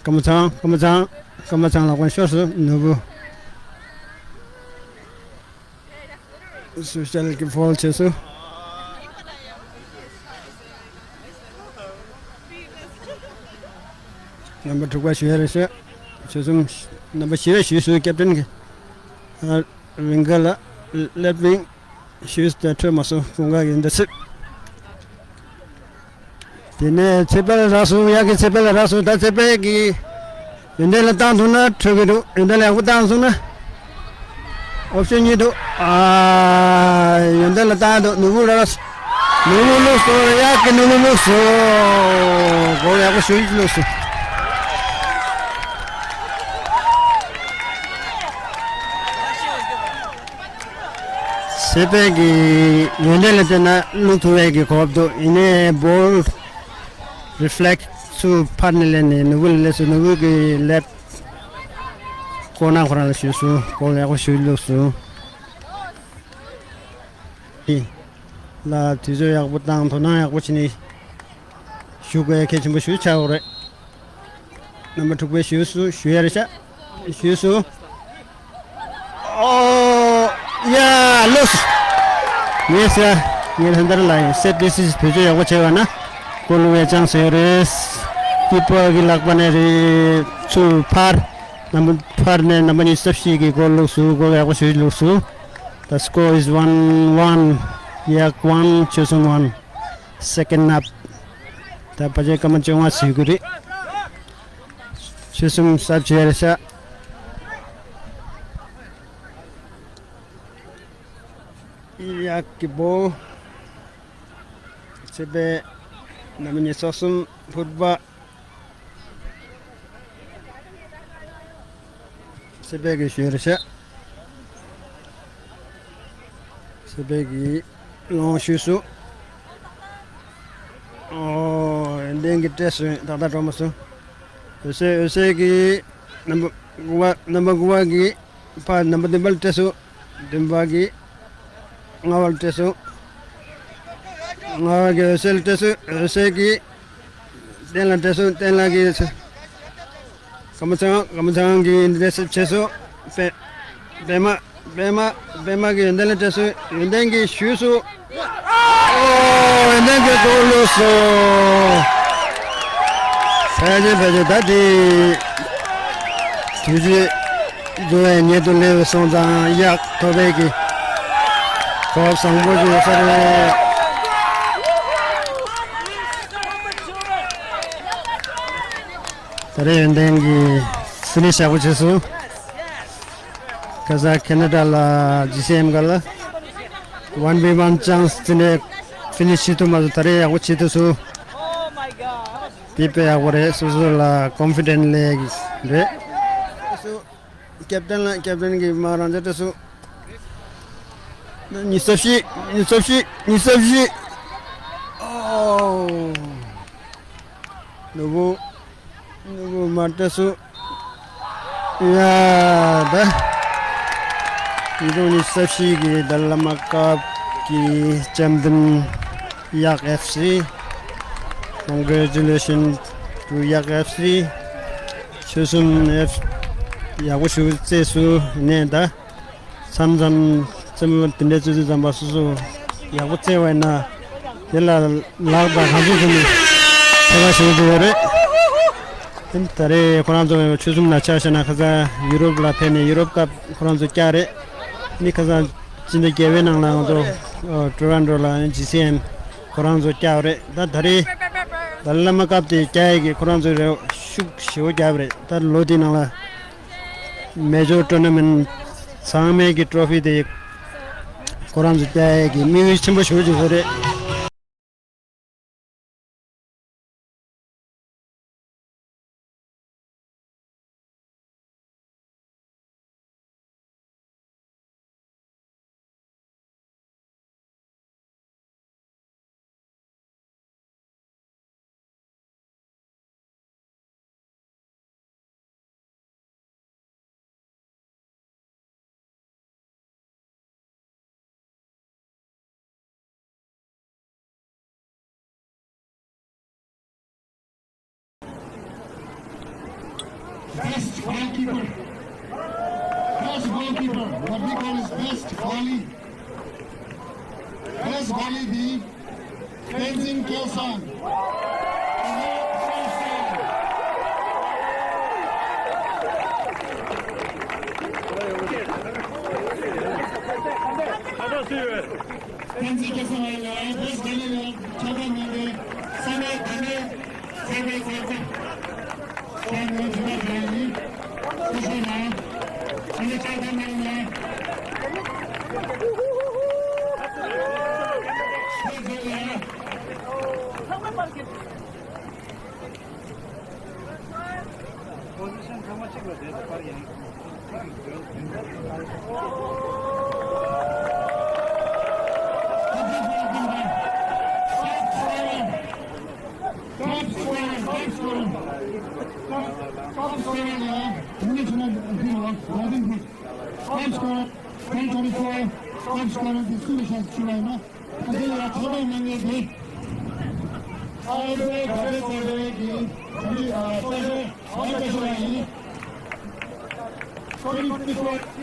검사장老官学士누구 social fall చే수 number 2个学的是就是number 7学术 captain 윙글 left wing shoes the termas 공각인 데스 디네 제발 라수 야기 제발 라수 다 제발기 인데라 땅도나 트게도 인데라 하고 땅도나 옵션이도 인데라 땅도 누구라스 누구로서 야기 누구로서 거기하고 수익로서 세백이 인데라 때나 루투에기 겁도 이네 볼 reflect su panelene nugul lesu nugugi left kona kona lesu su kona ko shulu su la tizo yak butang thona yak buchini shuga ke chimbu shu chaure number 2 be shu su shuere cha shu su oh yeah look yes yer handar line set this is tizo yak buchewana Kolwe chang series people gilak baneri su par number par ne number ni sabshi ki gol su gol ya ko su su the score is 1-1 yak 1 chosen 1 second up ta paje kam chwa siguri chosen sab chersa yak kibo sebe namanya sosum football sebagai syursa sebagai long susu oh ending kita tata romasu usegi number gua gi pa number dembal tesu dembagi ngawal tesu ngage sel tesu segi den tesu den lagi kamusang gi indesip tesu bema gi den tesu indengi shusu oh indengi goluso saje dadi tuji doe nyedo le sonda yak tobegi ko sangboji sare tare endengi finish hago chesu kaza Canada la GCM gala 1v1 chance tine finish itu mazu tare hago chetu su pipe hago re su la confident leg re su captain gi maran jete su nisafshi oh nubu martasu ya dah itu nisafshi gi dalam cup ki champion Yak FC congratulations to Yak FC susun F yago shu sesu ne da samjam 좀 든데지 좀 봐서 야구 때와나 일라 라가 가지고 제가 시도를 인터에 코란조 추좀 나차셔나 가자 유럽 라페네 유럽컵 코란조 꺄레 니카자 진데 게베낭 나도 토론토라 GCM 코란조 꺄레 다 다리 달라마캅티 꺄이게 코란조 슉 쇼 꺄브레 다 로디나라 메이저 토너먼트 상메기 트로피 데 코란조 꺄이게 미위 첨부 쇼지 그래 best goalkeeper. Best goalkeeper, what we call is best volley. Best volley the Tenzin Kyosan. Tenzin Kyosan best volley Chabanade Same Kane Same Same Same Same Kushina Ini Chabanade 포지션 정말 찍어야 돼. 빠르게.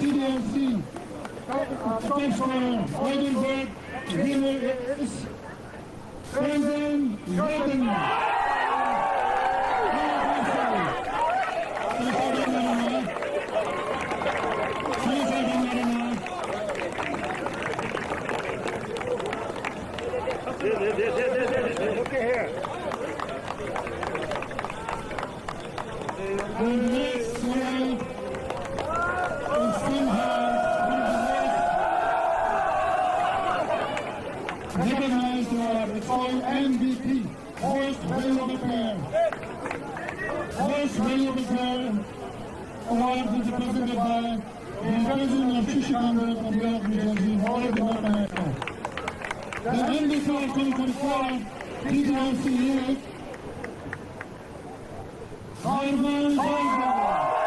TDMC, top scorer, Oldenburg, winner is Brandon Roden. Look at here. The next one is recognized it's called MVP, Most Valuable Player. Most Valuable Player award is presented by the President of Shishikanda of New York, New Jersey, Howard North America. The MVP of 2024 PTRC is Harman Goldberg.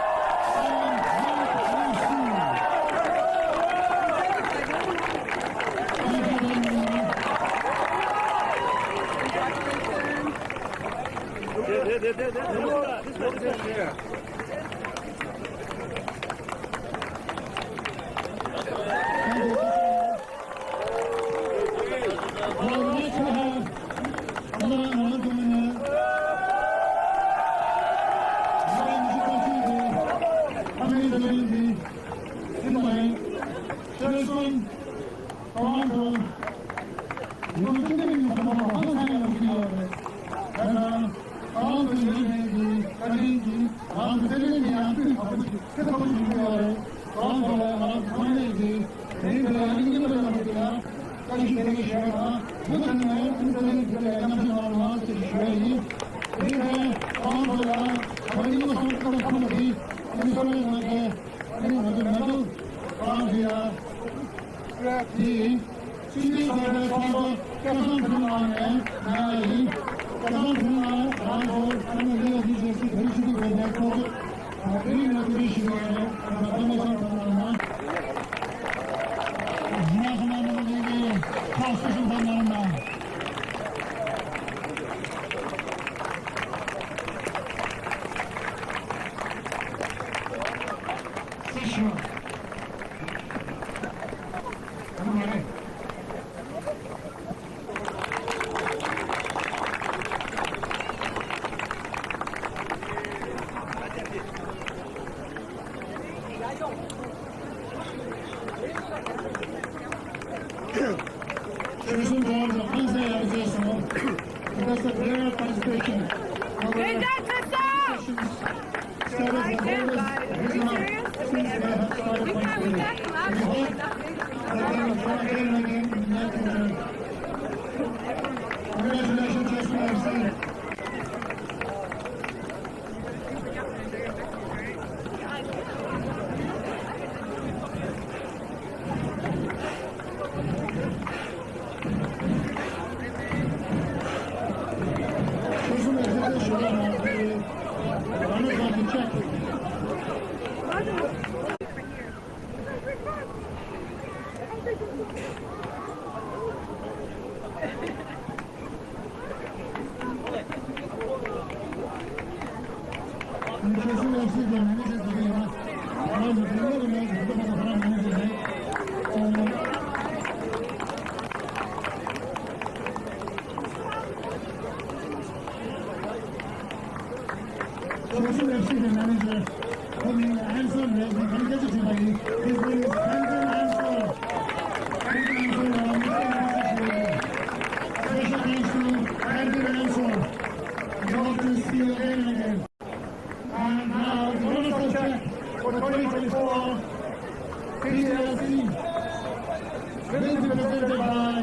International FC the manager today na aaj Bengaluru mein बहुत बड़ा manager है International FC the manager coming answer the manager today his name is Brandon Ansel. Special thanks to Brandon Ansel. Hope to see you again and again. And now the wonderful check for the 2024 PTLC will be presented by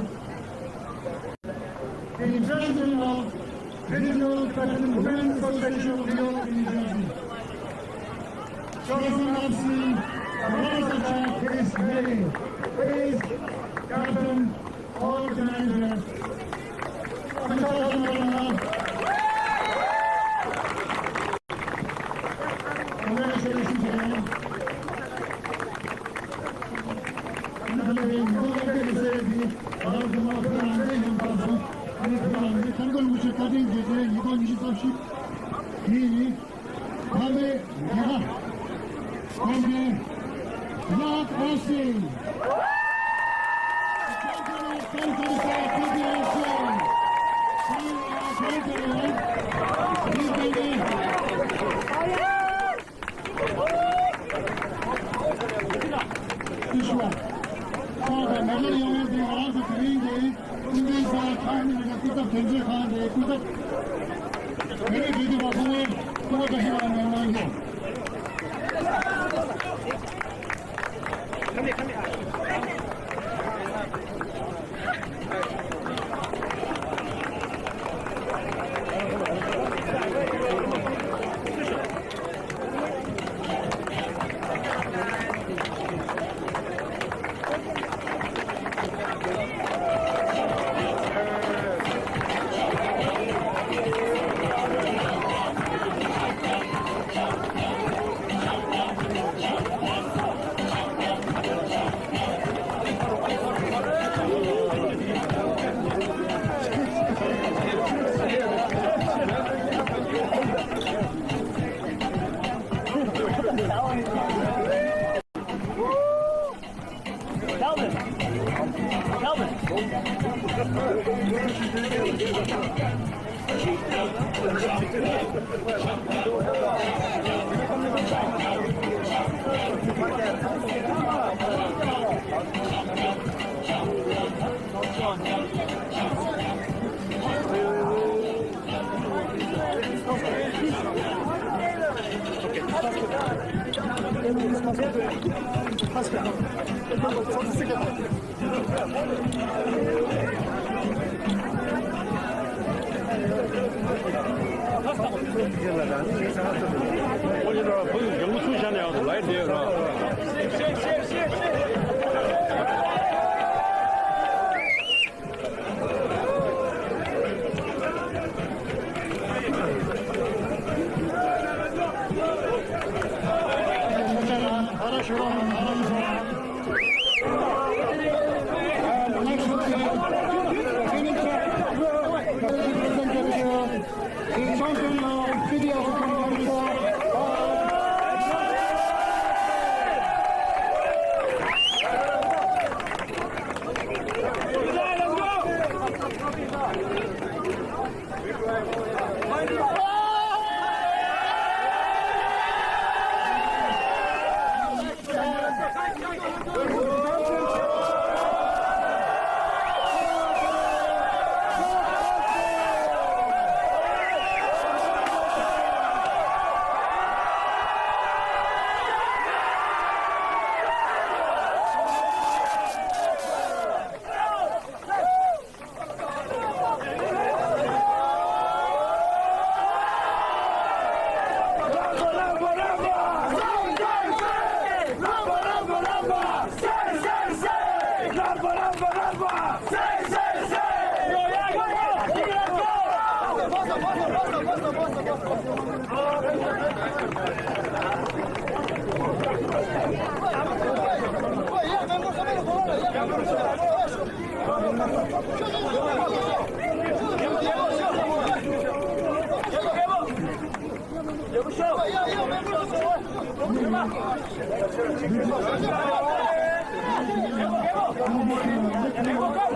the President of Regional President Women's Association of New York, New Jersey. Chosen FC, the wonderful check is ready. Please, Captain, organizer, congratulations again. 한글 무시까지 이제 2023 12위 밤에 내가 밤에 락버싱 medal Yogesh ji आराम से करेंगे उनके साथ खाने में कुछ tension खाने कुछ मेरे दीदी बाबू ने तो कहीं वाला मेहमान है 영수出现了，来这个。有个秀。Go, go, go!